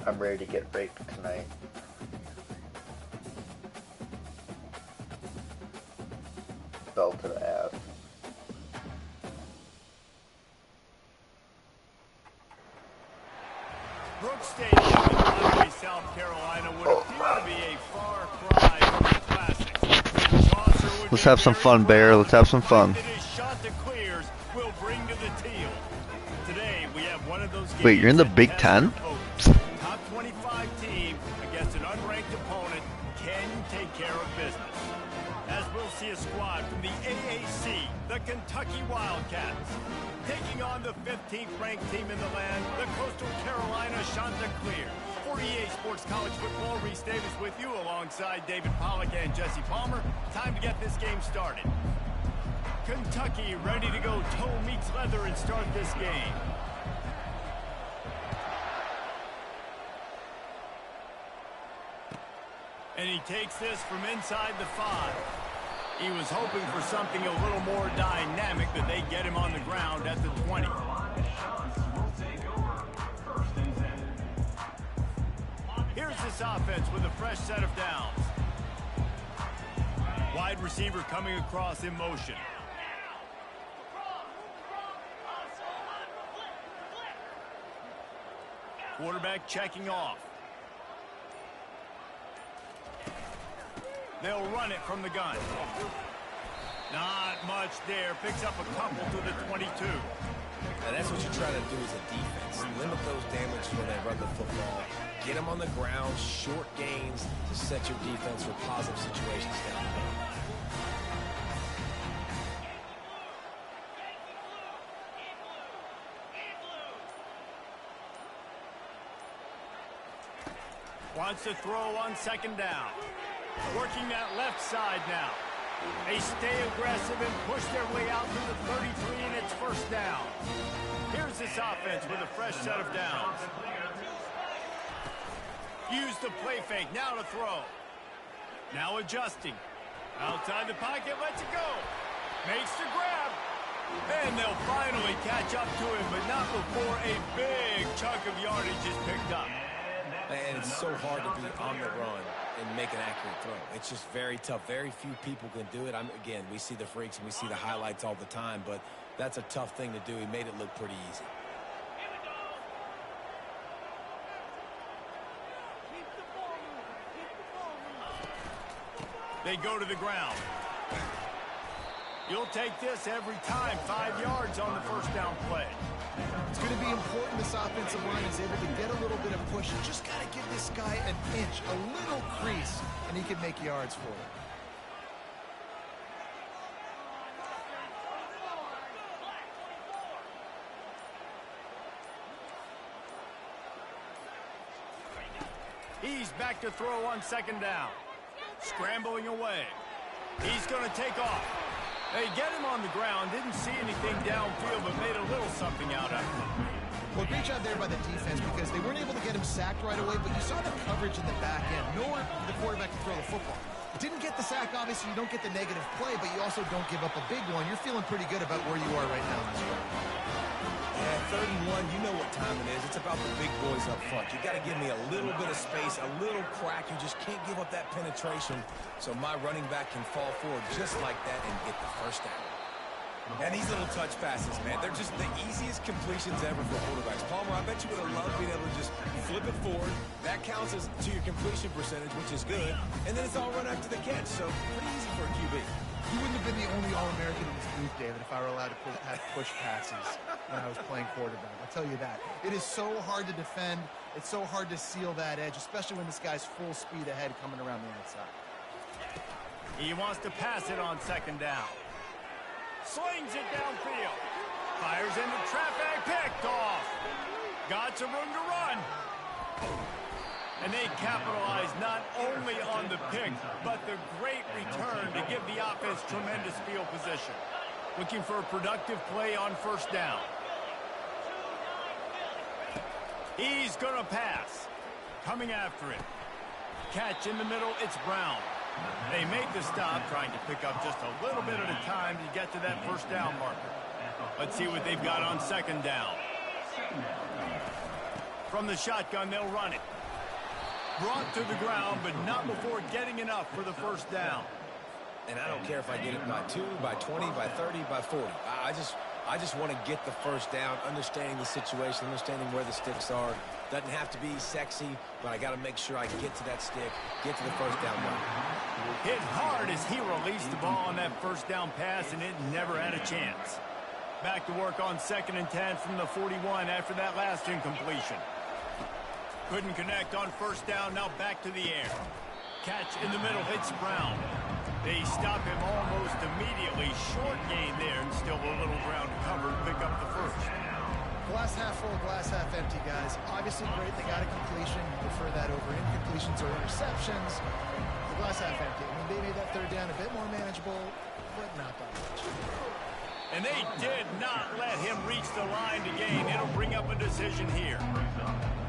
I'm ready to get raped tonight. Bell to the ass. Brooks Stadium in Conway, South Carolina would appear to be a far cry from the classics. Let's have some fun, Bear. Let's have some fun. Wait, you're in the Big Ten? Top 25 team against an unranked opponent. Can you take care of business? As we'll see a squad from the AAC, the Kentucky Wildcats, taking on the 15th ranked team in the land, the Coastal Carolina Chanticleer. For EA Sports College Football, Reese Davis with you alongside David Pollack and Jesse Palmer. Time to get this game started. Kentucky ready to go toe meets leather and start this game. And he takes this from inside the 5. He was hoping for something a little more dynamic, but they get him on the ground at the 20. Here's this offense with a fresh set of downs. Wide receiver coming across in motion. Quarterback checking off. They'll run it from the gun. Not much there. Picks up a couple to the 22. Now that's what you're trying to do as a defense. Limit those damage when they run the football. Get them on the ground, short gains to set your defense for positive situations down the field. Wants to throw on second down. Working that left side now. They stay aggressive and push their way out to the 33, and it's first down. Here's this offense with a fresh set of downs. Use the play fake, now to throw. Now adjusting. Outside the pocket, lets it go. Makes the grab. And they'll finally catch up to him, but not before a big chunk of yardage is picked up. And it's so hard to be on the run and make an accurate throw. It's just very tough. Very few people can do it. Again, we see the freaks and we see the highlights all the time, but that's a tough thing to do. He made it look pretty easy. They go to the ground. You'll take this every time. 5 yards on the first down play. It's going to be important this offensive line is able to get a little bit of push. You just got to give this guy an inch, a little crease, and he can make yards for it. He's back to throw on second down. Scrambling away. He's going to take off. They get him on the ground. Didn't see anything downfield, but made a little something out of it. Well, great job there by the defense because they weren't able to get him sacked right away, but you saw the coverage in the back end. Nowhere for the quarterback to throw the football. Didn't get the sack, obviously. You don't get the negative play, but you also don't give up a big one. You're feeling pretty good about where you are right now in this game. Yeah, 3rd and 1, you know what time it is. It's about the big boys up front. You got to give me a little bit of space, a little crack. You just can't give up that penetration so my running back can fall forward just like that and get the first down. And these little touch passes, man, they're just the easiest completions ever for quarterbacks. Palmer, I bet you would have loved being able to just flip it forward. That counts as to your completion percentage, which is good. And then it's all run after the catch, so pretty easy for a QB. You wouldn't have been the only All-American in this booth, David, if I were allowed to have push passes when I was playing quarterback. I'll tell you that. It is so hard to defend. It's so hard to seal that edge, especially when this guy's full speed ahead coming around the outside. He wants to pass it on second down. Slings it downfield. Fires into traffic. Picked off. Got some room to run. And they capitalize not only on the pick, but the great return to give the offense tremendous field position. Looking for a productive play on first down. He's going to pass. Coming after it. Catch in the middle, it's Brown. They make the stop, trying to pick up just a little bit at a time to get to that first down marker. Let's see what they've got on second down. From the shotgun, they'll run it. Brought to the ground, but not before getting enough for the first down. And I don't care if I get it by 2, by 20, by 30, by 40. I just want to get the first down, understanding the situation, understanding where the sticks are. Doesn't have to be sexy, but I got to make sure I get to that stick, get to the first down run. Hit hard as he released the ball on that first down pass, and it never had a chance. Back to work on 2nd and 10 from the 41 after that last incompletion. Couldn't connect on first down, now back to the air. Catch in the middle, hits Brown. They stop him almost immediately. Short gain there, and still a little ground covered. Pick up the first. Glass half full, glass half empty, guys. Obviously great, they got a completion. Prefer that over incompletions or interceptions. The glass half empty. I mean, they made that 3rd down a bit more manageable, but not that much. And they did not let him reach the line to gain. It'll bring up a decision here.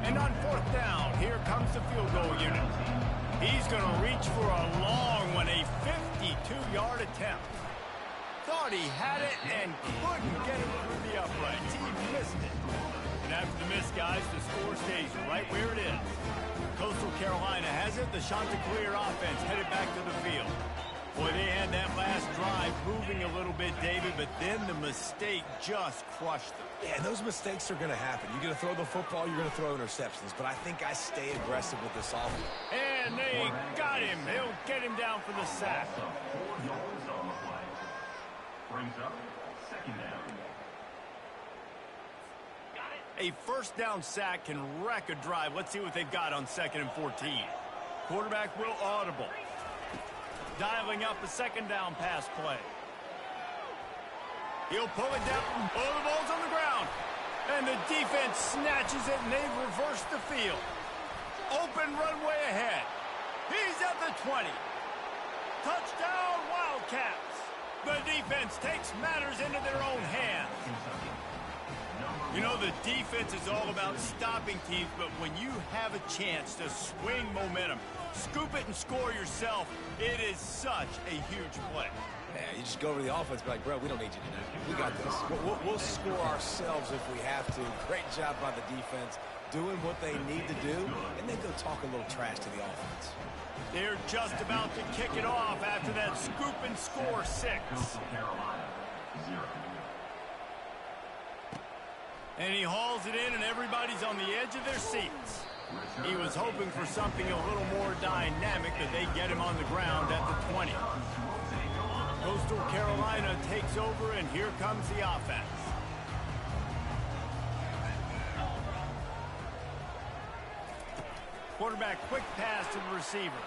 And on 4th down, here comes the field goal unit. He's going to reach for a long one, a 52-yard attempt. Thought he had it and couldn't get it through the uprights. He missed it. And after the miss, guys, the score stays right where it is. Coastal Carolina has it. The Chanticleer offense headed back to the field. Boy, they had that last drive moving a little bit, David, but then the mistake just crushed them. Yeah, and those mistakes are going to happen. You're going to throw the football, you're going to throw interceptions, but I think I stay aggressive with this offense. And they got him. They'll get him down for the sack. Brings up 2nd down. A first down sack can wreck a drive. Let's see what they've got on 2nd and 14. Quarterback will audible. Dialing up a 2nd down pass play. He'll pull it down. Oh, the ball's on the ground. And the defense snatches it, and they've reversed the field. Open runway ahead. He's at the 20. Touchdown, Wildcats. The defense takes matters into their own hands. You know, the defense is all about stopping teams, but when you have a chance to swing momentum, scoop it and score yourself, it is such a huge play. Yeah, you just go over to the offense and be like, bro, we don't need you to do it. We got this. We'll score ourselves if we have to. Great job by the defense doing what they need to do, and then go talk a little trash to the offense. They're just about to kick it off after that scoop and score 6. Carolina, 0. And he hauls it in, and everybody's on the edge of their seats. He was hoping for something a little more dynamic, but they get him on the ground at the 20. Coastal Carolina takes over, and here comes the offense. Quarterback quick pass to the receiver.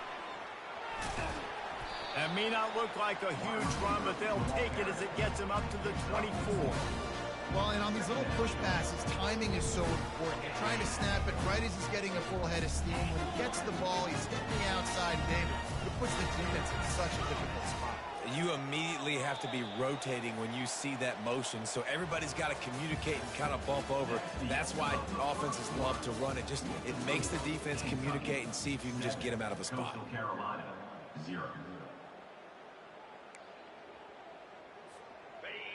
That may not look like a huge run, but they'll take it as it gets him up to the 24. Well, and on these little push passes, timing is so important. You're trying to snap it right as he's getting a full head of steam. When he gets the ball, he's hitting the outside, David. It puts the defense in such a difficult spot. You immediately have to be rotating when you see that motion, so everybody's got to communicate and kind of bump over. That's why offenses love to run it. It makes the defense communicate and see if you can just get him out of a spot. Carolina, 0.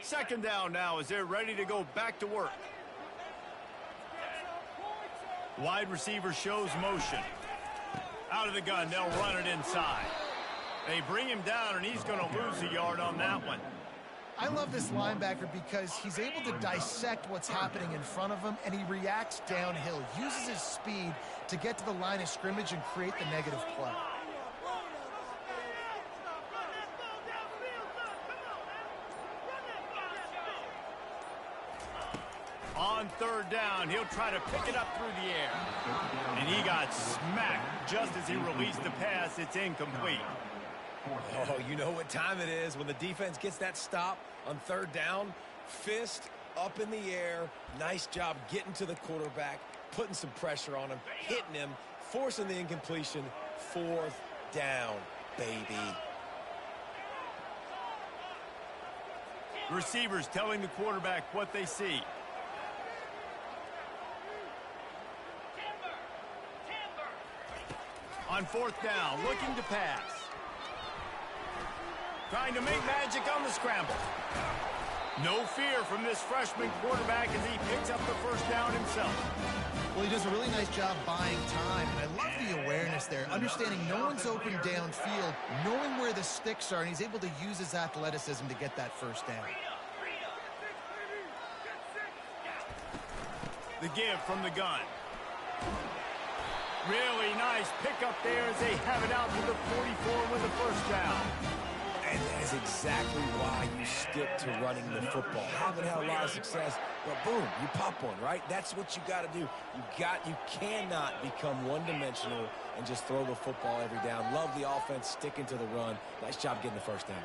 2nd down now as they're ready to go back to work. Wide receiver shows motion. Out of the gun, they'll run it inside. They bring him down, and he's going to lose a yard on that one. I love this linebacker because he's able to dissect what's happening in front of him, and he reacts downhill, uses his speed to get to the line of scrimmage and create the negative play. On 3rd down, he'll try to pick it up through the air. And he got smacked just as he released the pass. It's incomplete. Oh, you know what time it is when the defense gets that stop on 3rd down. Fist up in the air. Nice job getting to the quarterback, putting some pressure on him, hitting him, forcing the incompletion. 4th down, baby. Receivers telling the quarterback what they see. On 4th down, looking to pass. Trying to make magic on the scramble. No fear from this freshman quarterback as he picks up the first down himself. Well, he does a really nice job buying time, and I love the awareness there, understanding no one's open downfield, knowing where the sticks are, and he's able to use his athleticism to get that first down. The give from the gun. Really nice pickup there as they have it out to the 44 with the first down. And that is exactly why you stick to running the football. Haven't had a lot of success, but boom, you pop one, right? That's what you got to do. You cannot become one-dimensional and just throw the football every down. Love the offense sticking to the run. Nice job getting the first down.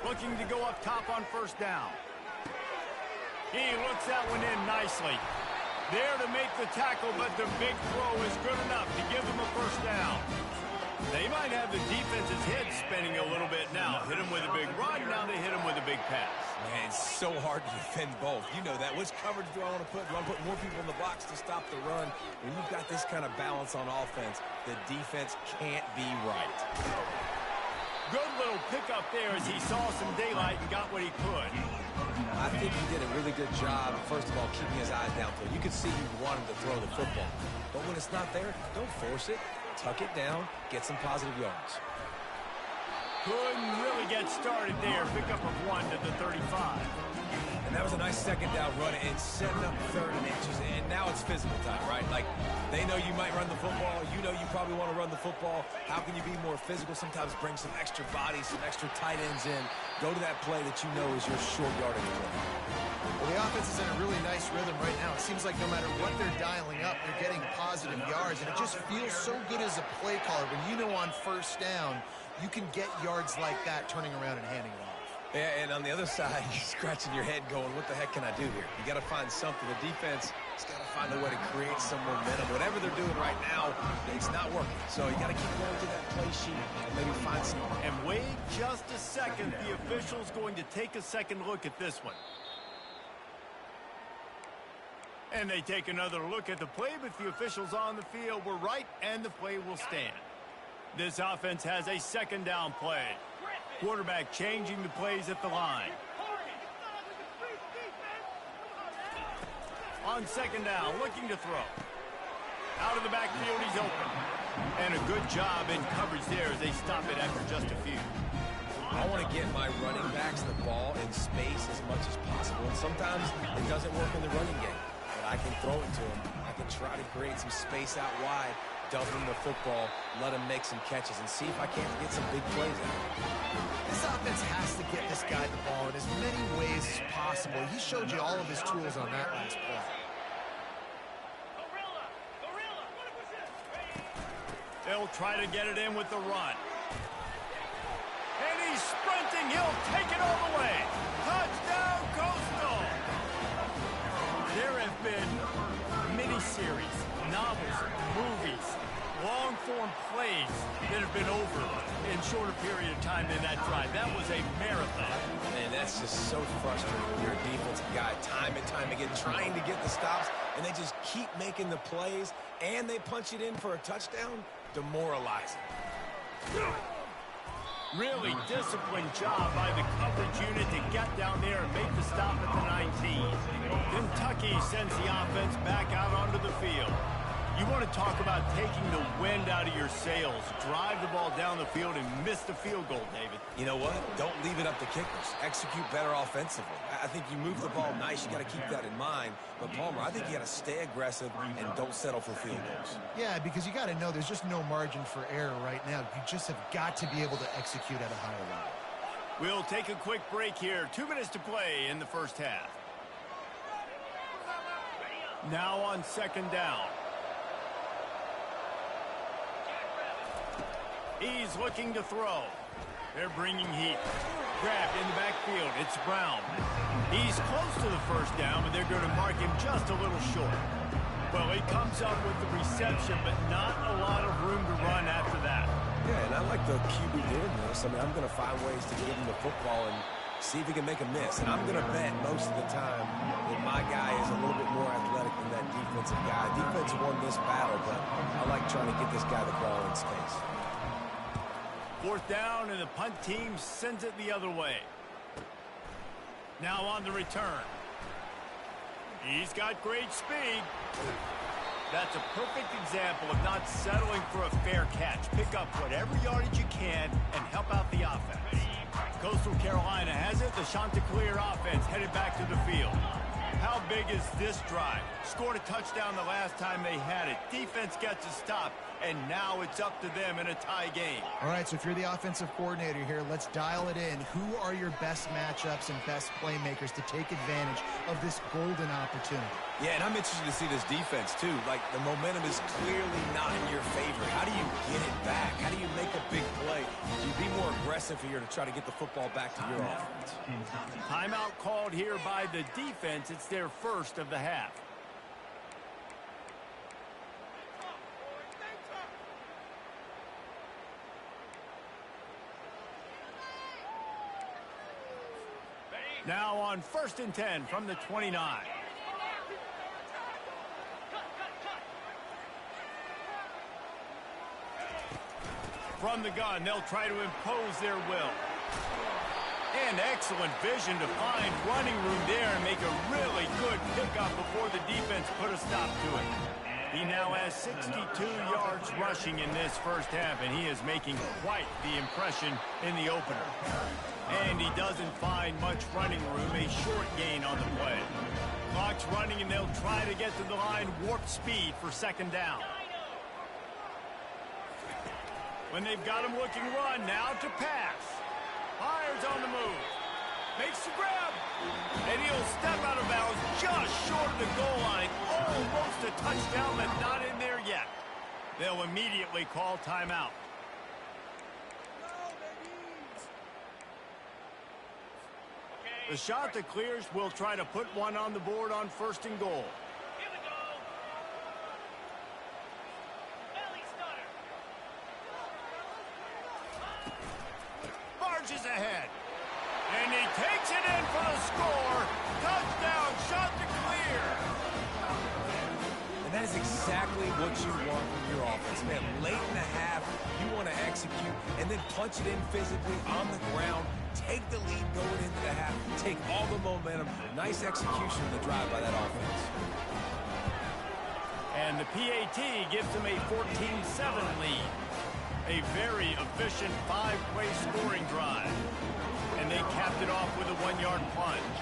Looking to go up top on first down. He looks that one in nicely. There to make the tackle, but the big throw is good enough to give them a first down. They might have the defense's head spinning a little bit now. Hit him with a big run, now they hit him with a big pass. Man, it's so hard to defend both. You know that. Which coverage do I want to put? Do I put more people in the box to stop the run? When you've got this kind of balance on offense, the defense can't be right. Good little pickup there as he saw some daylight and got what he could. I think he did a really good job, first of all, keeping his eyes downfield. You could see he wanted to throw the football. But when it's not there, don't force it. Tuck it down, get some positive yards. Couldn't really get started there. Pickup of 1 to the 35. And that was a nice second down run and setting up third and inches. And now it's physical time, right? Like, they know you might run the football. You know you probably want to run the football. How can you be more physical? Sometimes bring some extra bodies, some extra tight ends in. Go to that play that you know is your short yardage play. Well, the offense is in a really nice rhythm right now. It seems like no matter what they're dialing up, they're getting positive yards. And it just feels so good as a play caller when you know on first down, you can get yards like that turning around and handing it off. Yeah, and on the other side, you're scratching your head going, what the heck can I do here? You got to find something. The defense has got to find a way to create some momentum. Whatever they're doing right now, it's not working. So you got to keep going to that play sheet and maybe find some. And wait just a second. The official's going to take a second look at this one. And they take another look at the play, but the officials on the field were right, and the play will stand. This offense has a second down play. Quarterback changing the plays at the line. On second down, looking to throw. Out of the backfield, he's open. And a good job in coverage there as they stop it after just a few. I want to get my running backs the ball in space as much as possible. And sometimes it doesn't work in the running game. But I can throw it to him. I can try to create some space out wide, dump him the football, let him make some catches, and see if I can't get some big plays out. This offense has to get this guy the ball in as many ways as possible. He showed you all of his tools on that last play. They'll try to get it in with the run. And he's sprinting. He'll take it all the way. Touchdown, Costal! There have been miniseries, novels, movies, long-form plays that have been over in shorter period of time than that drive. That was a marathon. Man, that's just so frustrating when you're a defensive guy time and time again trying to get the stops, and they just keep making the plays, and they punch it in for a touchdown. Demoralizing. Really disciplined job by the coverage unit to get down there and make the stop at the 19. Kentucky sends the offense back out onto the field. You want to talk about taking the wind out of your sails. Drive the ball down the field and miss the field goal, David. You know what? Don't leave it up to kickers. Execute better offensively. I think you move the ball nice. You got to keep that in mind. But, Palmer, I think you got to stay aggressive and don't settle for field goals. Yeah, because you got to know there's just no margin for error right now. You just have got to be able to execute at a higher level. We'll take a quick break here. 2 minutes to play in the first half. Now on second down. He's looking to throw. They're bringing heat. Grabbed in the backfield. It's Brown. He's close to the first down, but they're going to mark him just a little short. Well, he comes up with the reception, but not a lot of room to run after that. Yeah, and I like the QB doing this. I mean, I'm going to find ways to give him the football and see if he can make a miss. And I'm going to bet most of the time that my guy is a little bit more athletic than that defensive guy. Defense won this battle, but I like trying to get this guy the ball in space. Fourth down, and the punt team sends it the other way. Now on the return. He's got great speed. That's a perfect example of not settling for a fair catch. Pick up whatever yardage you can and help out the offense. Coastal Carolina has it. The Chanticleer offense headed back to the field. How big is this drive? Scored a touchdown the last time they had it. Defense gets a stop, and now it's up to them in a tie game. All right, so if you're the offensive coordinator here, let's dial it in. Who are your best matchups and best playmakers to take advantage of this golden opportunity? Yeah, and I'm interested to see this defense, too. Like, the momentum is clearly not in your favor. How do you get it back? How do you make a big play? Do you be more aggressive here to try to get the football back to your offense? Timeout called here by the defense. It's their first of the half. Now on 1st and 10 from the 29. From the gun, they'll try to impose their will. And excellent vision to find running room there and make a really good pickup before the defense put a stop to it. He now has 62 yards rushing in this first half, and he is making quite the impression in the opener. And he doesn't find much running room, a short gain on the play. Clock's running, and they'll try to get to the line, warp speed for 2nd down. When they've got him looking run, now to pass. Fires on the move. Makes the grab. And he'll step out of bounds just short of the goal line. Almost a touchdown, but not in there yet. They'll immediately call timeout. The Chanticleers will try to put one on the board on 1st and goal. Barges ahead. And he takes it in for the score. Touchdown, Chanticleer. And that is exactly what you want from your offense, man. Late in the half, you want to execute and then punch it in physically on the ground. Take the lead going into the half. Take all the momentum. Nice execution of the drive by that offense. And the PAT gives them a 14-7 lead. A very efficient 5-play scoring drive. And they capped it off with a 1-yard plunge.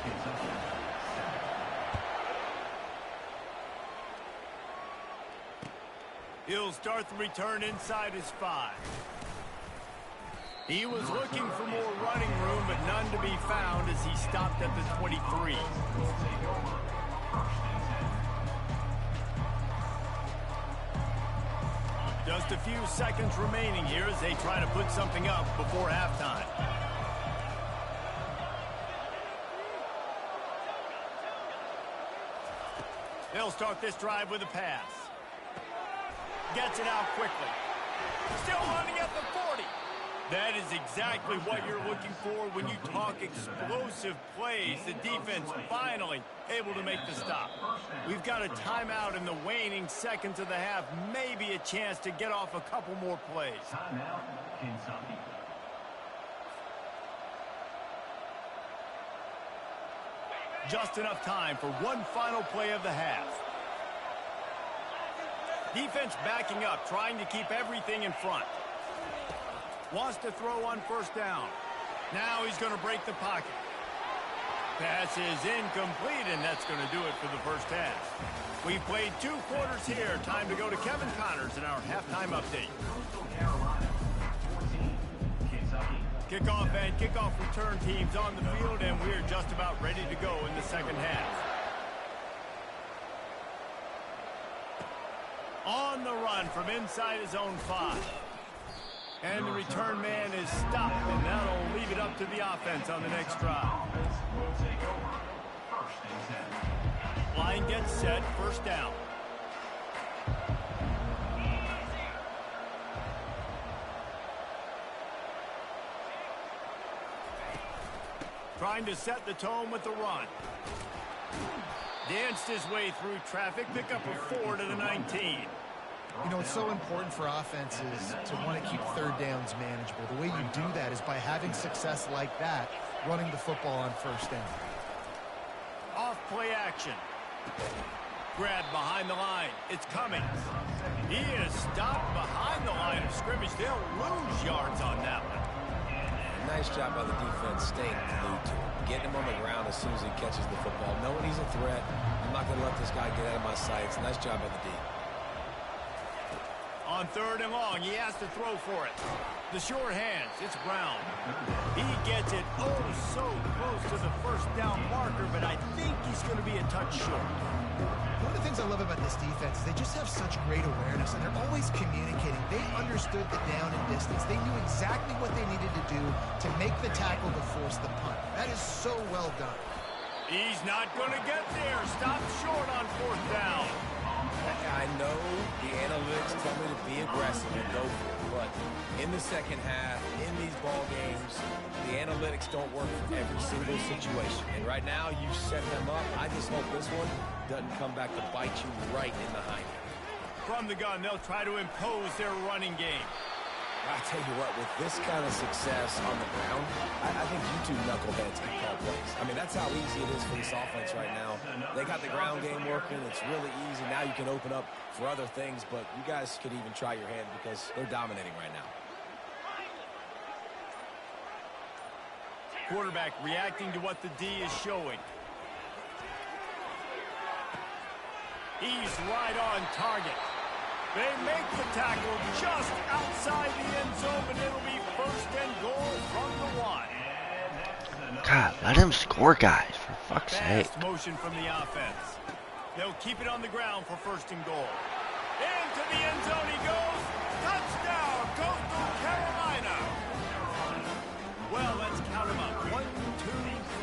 He'll start the return inside his 5. He was looking for more running room, but none to be found as he stopped at the 23. Just a few seconds remaining here as they try to put something up before halftime. They'll start this drive with a pass. Gets it out quickly. Still running at the 40. That is exactly what you're looking for when you talk explosive plays. The defense finally able to make the stop. We've got a timeout in the waning seconds of the half. Maybe a chance to get off a couple more plays. Timeout, Kentucky. Just enough time for one final play of the half. Defense backing up, trying to keep everything in front. Wants to throw on 1st down. Now he's going to break the pocket. Pass is incomplete, and that's going to do it for the first half. We've played 2 quarters here. Time to go to Kevin Connors in our halftime update. Carolina, 14, Kentucky. Kickoff and kickoff return teams on the field, and we're just about ready to go in the second half. On the run from inside his own 5. And the return man is stopped, and that'll leave it up to the offense on the next drive. Offense will take over. 1st and 10. Line gets set, 1st down. Trying to set the tone with the run. Danced his way through traffic, pick up a 4 to the 19. You know, it's so important for offenses to want to keep 3rd downs manageable. The way you do that is by having success like that, running the football on 1st down. Off play action. Grab behind the line. It's coming. He is stopped behind the line of scrimmage. They'll lose yards on that one. Nice job by the defense staying glued to him. Getting him on the ground as soon as he catches the football. Knowing he's a threat. I'm not going to let this guy get out of my sights. Nice job by the D. On 3rd and long, he has to throw for it. The short hands, it's Brown. He gets it oh so close to the first down marker, but I think he's going to be a touch short. One of the things I love about this defense is they just have such great awareness, and they're always communicating. They understood the down and distance. They knew exactly what they needed to do to make the tackle to force the punt. That is so well done. He's not going to get there. Stop short on 4th down. I know the analytics tell me to be aggressive and go for it, but in the second half, in these ball games, the analytics don't work for every single situation. And right now, you set them up. I just hope this one doesn't come back to bite you right in the hind end. From the gun, they'll try to impose their running game. I tell you what, with this kind of success on the ground, I think you two knuckleheads can call plays. I mean, that's how easy it is for this offense right now. They got the ground game working. It's really easy. Now you can open up for other things, but you guys could even try your hand because they're dominating right now. Quarterback reacting to what the D is showing. He's right on target. They make the tackle just outside the end zone, and it'll be 1st and goal from the 1. God, let him score, guys, for fuck's sake. Fast motion from the offense. They'll keep it on the ground for 1st and goal. Into the end zone he goes. Touchdown, Costal, Carolina. Well, let's count him up. 1, 2,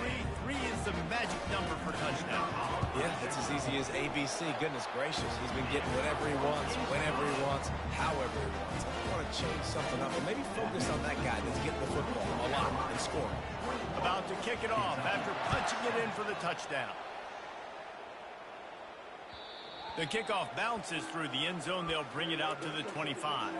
3. 3 is the magic number for touchdown. Yeah, it's as easy as ABC. Goodness gracious. He's been getting whatever he wants, whenever he wants, however he wants. I want to change something up and maybe focus on that guy that's getting the football a lot and scoring. About to kick it off after punching it in for the touchdown. The kickoff bounces through the end zone. They'll bring it out to the 25.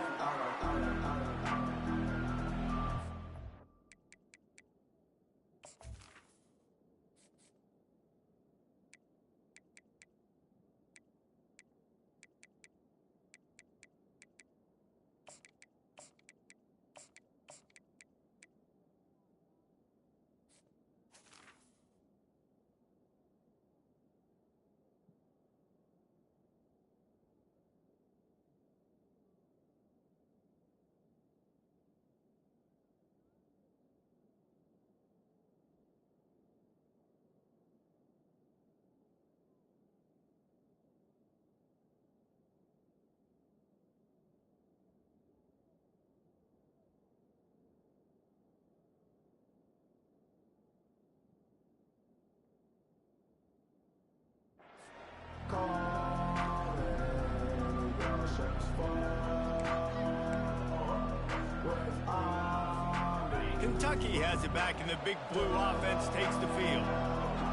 Kentucky has it back, and the big blue offense takes the field.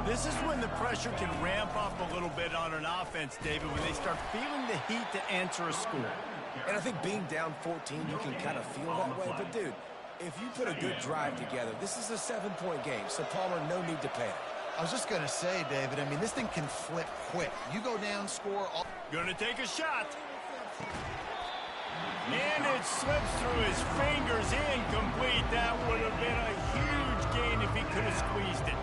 This is when the pressure can ramp up a little bit on an offense, David, when they start feeling the heat to answer a score. And I think being down 14, you can kind of feel that way. But, dude, if you put a good drive together, this is a 7-point game, so Palmer, no need to panic. I was just going to say, David, I mean, this thing can flip quick. You go down, score. Gonna take a shot. And it slips through his fingers, incomplete. That would have been a huge gain if he could have squeezed it.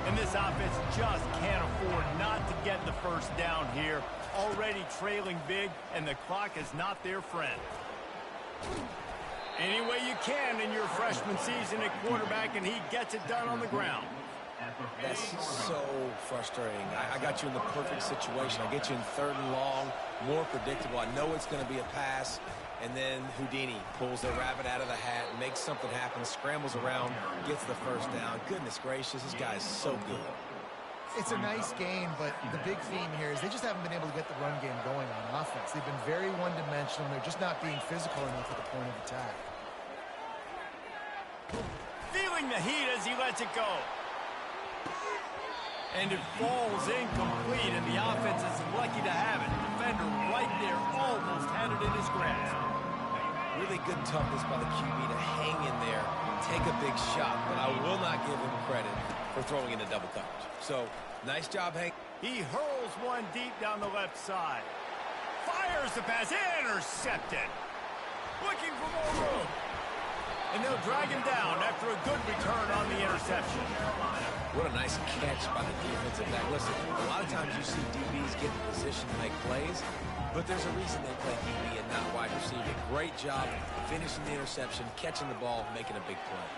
And this offense just can't afford not to get the first down here. Already trailing big, and the clock is not their friend. Any way you can in your freshman season at quarterback, and he gets it done on the ground. That's so frustrating. I got you in the perfect situation. I get you in 3rd and long, more predictable. I know it's going to be a pass, and then Houdini pulls the rabbit out of the hat, makes something happen, scrambles around, gets the first down. Goodness gracious, this guy is so good. It's a nice game, but the big theme here is they just haven't been able to get the run game going on offense. They've been very one-dimensional. They're just not being physical enough at the point of attack. Feeling the heat as he lets it go. And it falls incomplete, and the offense is lucky to have it. Defender right there almost had it in his grasp. Really good toughness by the QB to hang in there, take a big shot, but I will not give him credit for throwing into double coverage. So, nice job, Hank. He hurls one deep down the left side. Fires the pass. Intercepted. Looking for more room. And they'll drag him down after a good return on the interception. What a nice catch by the defensive back. Listen, a lot of times you see DBs get in position to make plays, but there's a reason they play DB and not wide receiver. Great job finishing the interception, catching the ball, making a big play.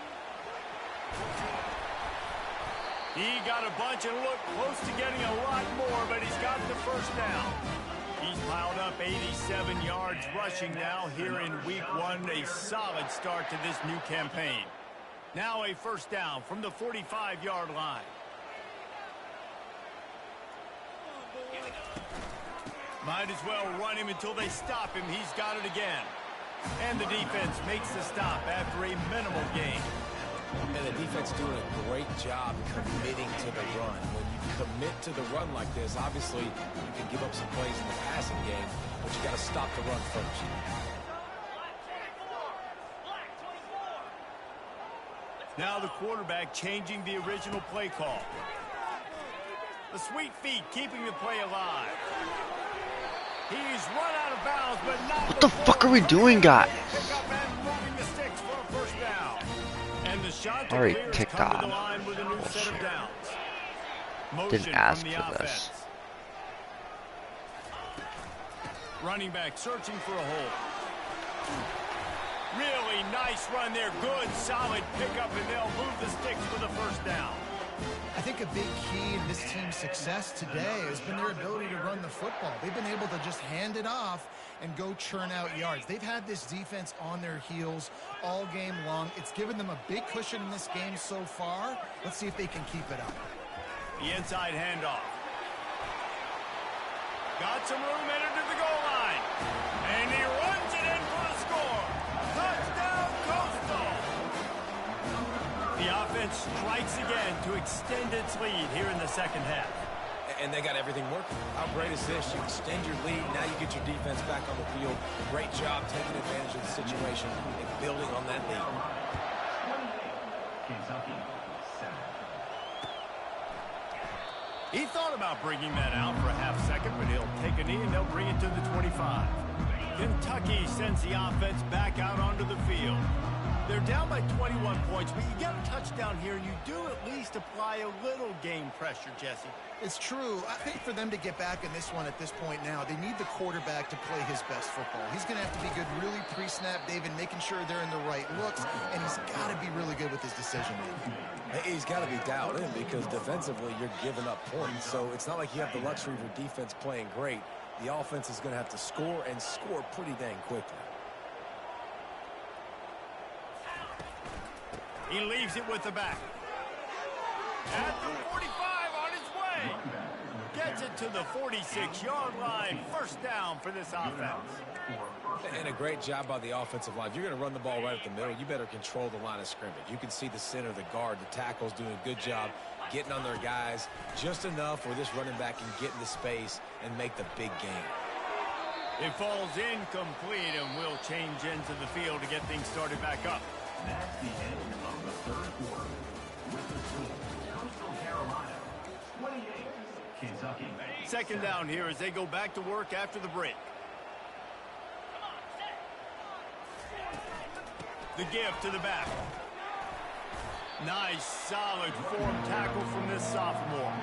He got a bunch and looked close to getting a lot more, but he's got the first down. He's piled up 87 yards rushing now here in week 1. A solid start to this new campaign. Now a first down from the 45-yard line. Might as well run him until they stop him. He's got it again. And the defense makes the stop after a minimal gain. And the defense doing a great job committing to the run. When you commit to the run like this, obviously you can give up some plays in the passing game, but you got to stop the run first. Now the quarterback changing the original play call. The sweet feet keeping the play alive. He's run out of bounds, but not What the fuck are we doing, guys? Pick up and moving the sticks for a first down. And the shot to Already clear ticked come to off. the line with a new set of Bullshit. downs. Motion Didn't ask from the for offense. this. Running back searching for a hole. Really nice run there. Good, solid pickup, and they'll move the sticks for the first down. I think a big key in this team's success today has been their ability to run the football. They've been able to just hand it off and go churn out yards. They've had this defense on their heels all game long. It's given them a big cushion in this game so far. Let's see if they can keep it up. The inside handoff. Got some room headed to the goal line. And he runs it in for the score. Touchdown, Costal. The offense strikes again to extend its lead here in the second half. And they got everything working. How great is this? You extend your lead, now you get your defense back on the field. Great job taking advantage of the situation and building on that lead. Kentucky, 7. He thought about bringing that out for a half second, but he'll take a knee and they'll bring it to the 25. Kentucky sends the offense back out onto the field. They're down by 21 points, but you get a touchdown here, and you do at least apply a little game pressure, Jesse. It's true. I think for them to get back in this one at this point now, they need the quarterback to play his best football. He's going to have to be good really pre-snap, David, making sure they're in the right looks, and he's got to be really good with his decision-making. He's got to be dialed in because defensively you're giving up points. So it's not like you have the luxury of your defense playing great. The offense is going to have to score and score pretty dang quickly. He leaves it with the back. At the 45 on his way. Gets it to the 46-yard line. First down for this offense. And a great job by the offensive line. If you're going to run the ball right up the middle, you better control the line of scrimmage. You can see the center, the guard, the tackles doing a good job getting on their guys just enough where this running back can get into space and make the big game. It falls incomplete, and we'll change into the field to get things started back up. That's the end of the third quarter. With the score, Coastal Carolina, 28, Kentucky. Second down here as they go back to work after the break. The give to the back. Nice, solid form tackle from this sophomore.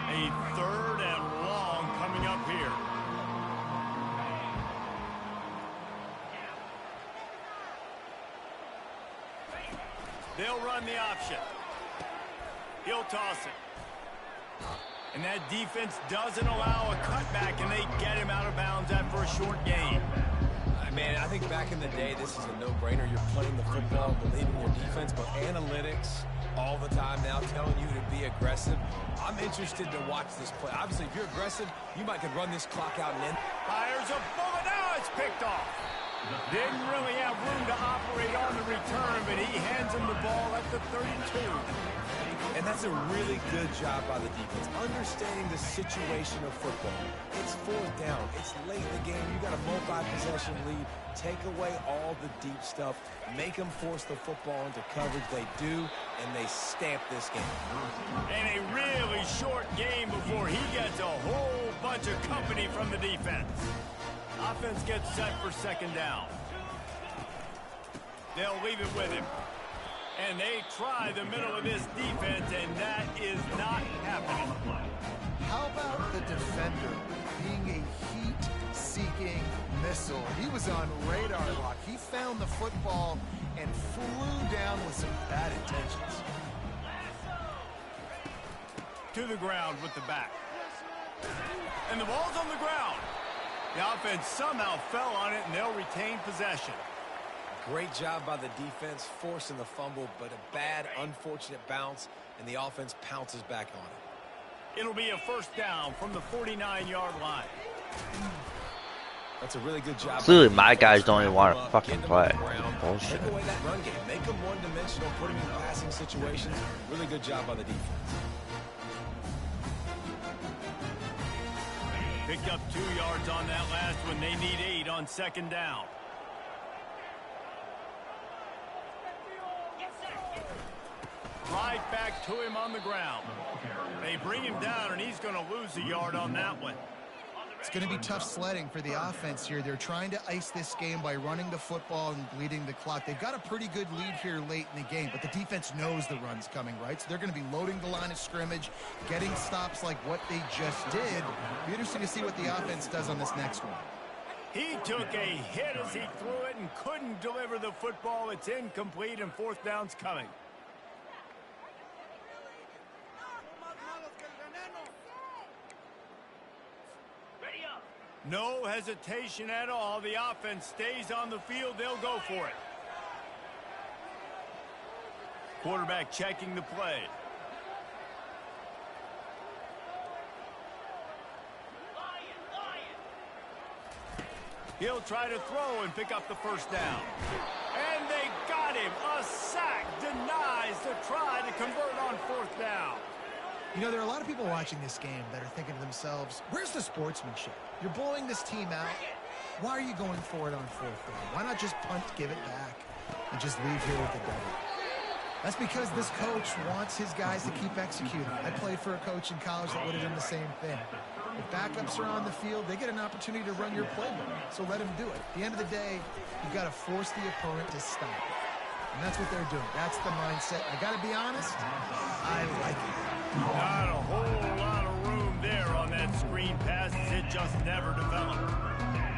A third and long coming up here. They'll run the option. He'll toss it. And that defense doesn't allow a cutback, and they get him out of bounds after a short gain. Man, I think back in the day, this is a no-brainer. You're playing the football, believing your defense, but analytics all the time now telling you to be aggressive. I'm interested to watch this play. Obviously, if you're aggressive, you might could run this clock out and end. Fires a bullet. Now it's picked off. Didn't really have room to operate on the return, but he hands him the ball at the 32. And that's a really good job by the defense, understanding the situation of football. It's fourth down. It's late in the game. You got a multi-possession lead. Take away all the deep stuff. Make them force the football into coverage. They do, and they stamp this game. And a really short game before he gets a whole bunch of company from the defense. Offense gets set for second down. They'll leave it with him. And they try the middle of this defense, and that is not happening. How about the defender being a heat-seeking missile? He was on radar lock. He found the football and flew down with some bad intentions. To the ground with the back. And the ball's on the ground. The offense somehow fell on it, and they'll retain possession. Great job by the defense, forcing the fumble, but a bad, unfortunate bounce, and the offense pounces back on it. It'll be a first down from the 49-yard line. That's a really good job. Clearly, my guys don't even want to fucking play. Bullshit. Take away that run game. Make them one-dimensional, put them in passing situations. Really good job by the defense. Picked up 2 yards on that last one. They need 8 on second down. Right back to him on the ground. They bring him down, and he's going to lose a yard on that one. It's going to be tough sledding for the offense here. They're trying to ice this game by running the football and bleeding the clock. They've got a pretty good lead here late in the game, but the defense knows the run's coming, right? So they're going to be loading the line of scrimmage, getting stops like what they just did. It'll be interesting to see what the offense does on this next one. He took a hit as he threw it and couldn't deliver the football. It's incomplete, and fourth down's coming. No hesitation at all. The offense stays on the field. They'll go for it. Quarterback checking the play. He'll try to throw and pick up the first down. And they got him. A sack denies the try to convert on fourth down. You know, there are a lot of people watching this game that are thinking to themselves, where's the sportsmanship? You're blowing this team out. Why are you going for it on fourth down? Why not just punt, give it back, and just leave here with the W? That's because this coach wants his guys to keep executing. I played for a coach in college that would have done the same thing. If backups are on the field, they get an opportunity to run your playbook, so let them do it. At the end of the day, you've got to force the opponent to stop it. And that's what they're doing. That's the mindset. I got to be honest, I like it. Not a whole lot of room there on that screen pass. It just never developed.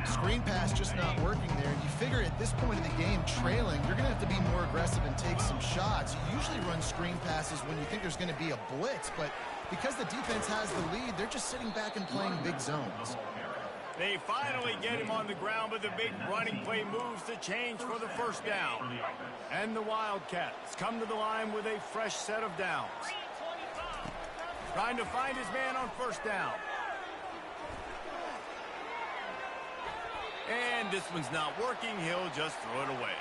Screen pass just not working there. And you figure at this point of the game, trailing, you're going to have to be more aggressive and take some shots. You usually run screen passes when you think there's going to be a blitz, but because the defense has the lead, they're just sitting back and playing big zones. They finally get him on the ground, but the big running play moves the change for the first down. And the Wildcats come to the line with a fresh set of downs. Trying to find his man on first down. And this one's not working. He'll just throw it away.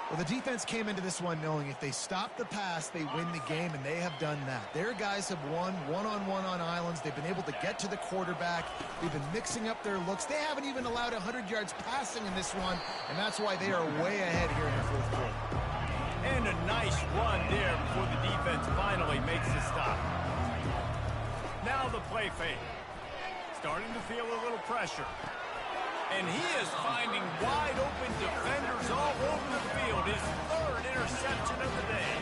Well, the defense came into this one knowing if they stop the pass, they win the game, and they have done that. Their guys have won one-on-one on islands. They've been able to get to the quarterback. They've been mixing up their looks. They haven't even allowed 100 yards passing in this one, and that's why they are way ahead here in the fourth quarter. And a nice run there before the defense finally makes the stop. Now the play fake. Starting to feel a little pressure. And he is finding wide open defenders all over the field. His third interception of the day.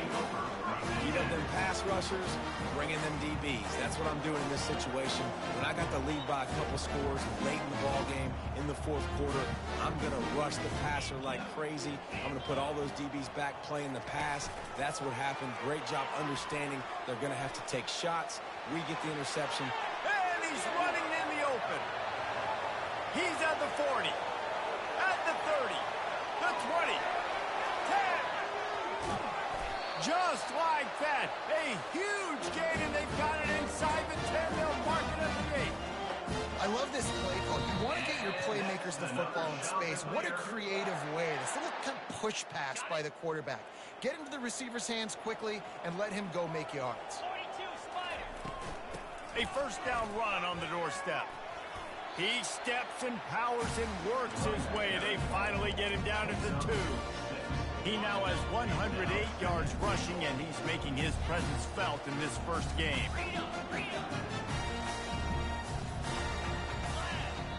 Beat up them pass rushers, bringing them DBs. That's what I'm doing in this situation. When I got the lead by a couple scores late in the ball game in the fourth quarter, I'm going to rush the passer like crazy. I'm going to put all those DBs back playing the pass. That's what happened. Great job understanding they're going to have to take shots. We get the interception. And he's running in the open. He's at the 40, at the 30, the 20, 10. Just like that, a huge gain, and they've got it inside the 10. They'll mark it at the 8. I love this play call. You want to get your playmakers the football in space. What a creative way. This little kind of push pass by the quarterback. Get into the receiver's hands quickly and let him go make yards. A first down run on the doorstep. He steps and powers and works his way. They finally get him down at the 2. He now has 108 yards rushing, and he's making his presence felt in this first game.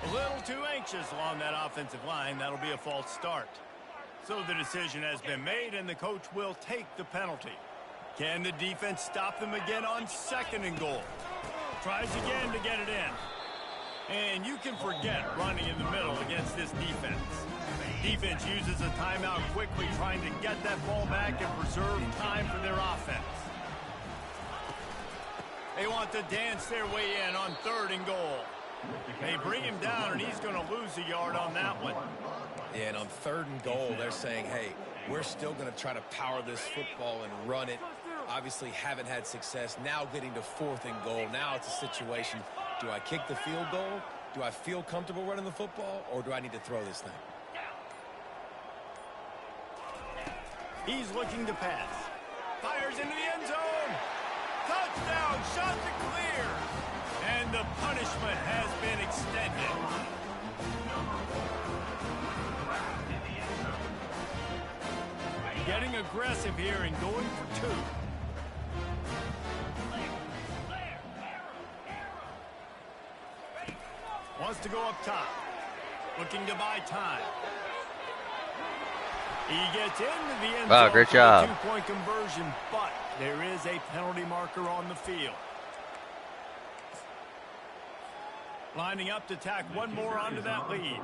A little too anxious along that offensive line. That'll be a false start. So the decision has been made, and the coach will take the penalty. Can the defense stop them again on 2nd and goal? Tries again to get it in. And you can forget running in the middle against this defense. Defense uses a timeout quickly, trying to get that ball back and preserve time for their offense. They want to dance their way in on 3rd and goal. They bring him down, and he's going to lose a yard on that one. Yeah, and on 3rd and goal, they're saying, hey, we're still going to try to power this football and run it. Obviously haven't had success. Now getting to 4th and goal. Now it's a situation, do I kick the field goal? Do I feel comfortable running the football? Or do I need to throw this thing? He's looking to pass. Fires into the end zone. Touchdown, shot to clear. And the punishment has been extended. Getting aggressive here and going for 2. Wants to go up top. Looking to buy time. He gets into the end zone. Wow, great job. 2-point conversion, but there is a penalty marker on the field. Lining up to tack one more onto that lead.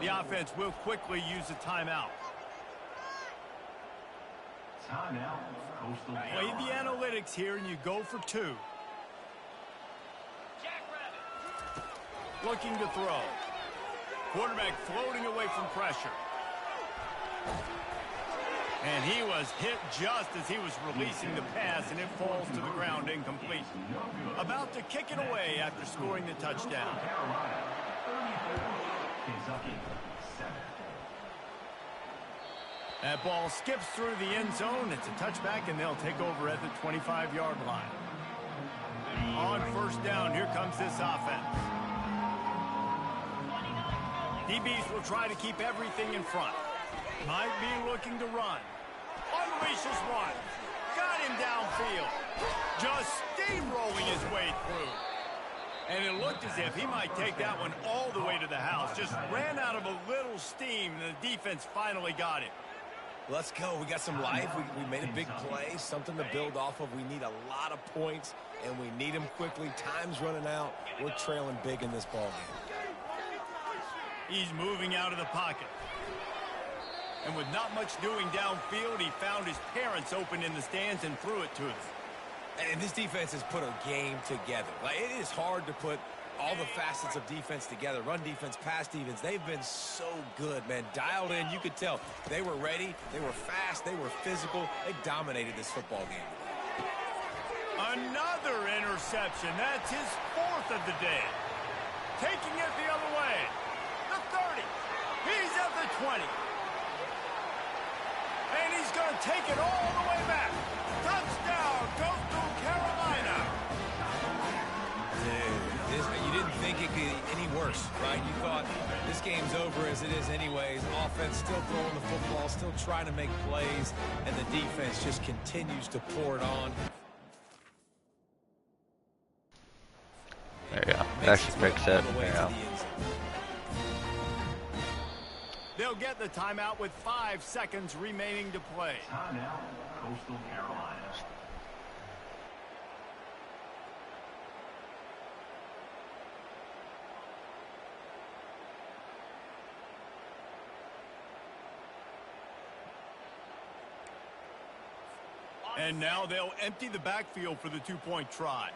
The offense will quickly use a timeout. Play the analytics here, and you go for 2. Looking to throw. Quarterback floating away from pressure. And he was hit just as he was releasing the pass, and it falls to the ground incomplete. About to kick it away after scoring the touchdown. That ball skips through the end zone. It's a touchback, and they'll take over at the 25-yard line. On 1st down, here comes this offense. DBs will try to keep everything in front. Might be looking to run. Unleashes one. Got him downfield. Just steamrolling his way through. And it looked as if he might take that one all the way to the house. Just ran out of a little steam, and the defense finally got it. Let's go. We got some life. We made a big play, something to build off of. We need a lot of points, and we need them quickly. Time's running out. We're trailing big in this ball game. He's moving out of the pocket. And with not much doing downfield, he found his parents open in the stands and threw it to them. And this defense has put a game together. Like, it is hard to put all the facets of defense together. Run defense, pass defense. They've been so good, man. Dialed in. You could tell they were ready. They were fast. They were physical. They dominated this football game. Another interception. That's his 4th of the day. Taking it the other way. The 30. He's at the 20. And he's going to take it all the way back. Touchdown, Costal, Carolina. Dude, you didn't think it could get any worse, right? You thought this game's over as it is anyways. Offense still throwing the football, still trying to make plays, and the defense just continues to pour it on. There you go. That should fix it. There you go. They'll get the timeout with 5 seconds remaining to play. Timeout, Coastal Carolina. And now they'll empty the backfield for the 2-point try.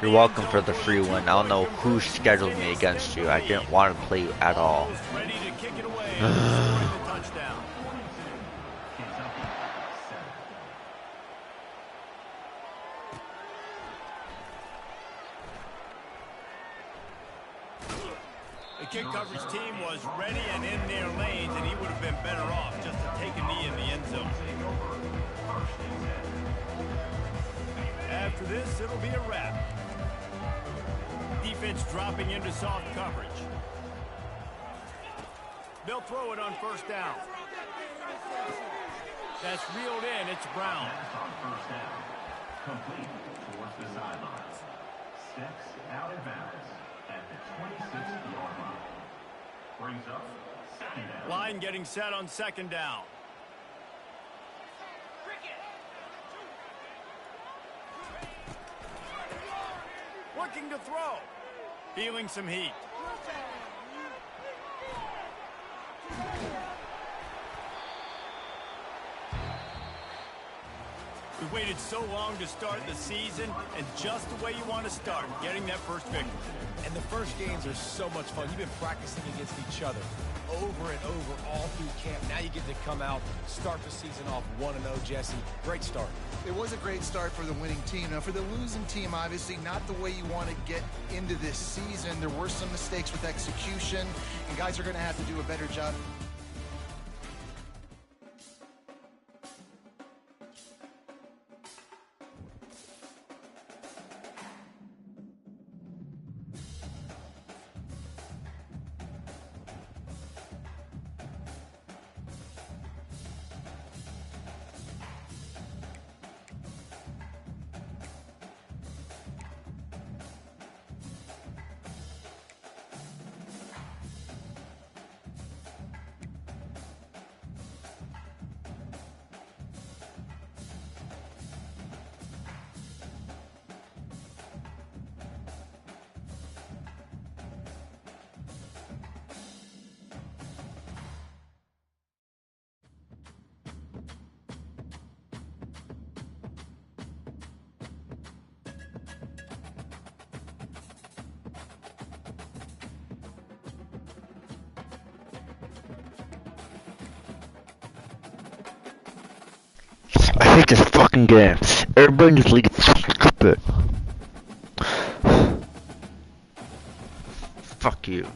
You're welcome for the free win. I don't know who scheduled me against you. I didn't want to play you at all. Ready to kick it away and score the touchdown. kick coverage team was ready and in their lanes, and he would have been better off just to take a knee in the end zone. After this, it'll be a wrap. Defense dropping into soft coverage. They'll throw it on first down. That's reeled in. It's Brown. That's on first down. Complete towards the sidelines. Steps out of bounds at the 26-yard line. Brings up second down. Line getting set on second down. Looking to throw. Feeling some heat. We waited so long to start the season, and just the way you want to start, getting that first victory. And the first games are so much fun. You've been practicing against each other over and over all through camp. Now you get to come out, start the season off 1-0, Jesse. Great start. It was a great start for the winning team. Now, for the losing team, obviously not the way you want to get into this season. There were some mistakes with execution, and guys are going to have to do a better job. I hate this fucking game. Everybody in this league is stupid. Fuck you.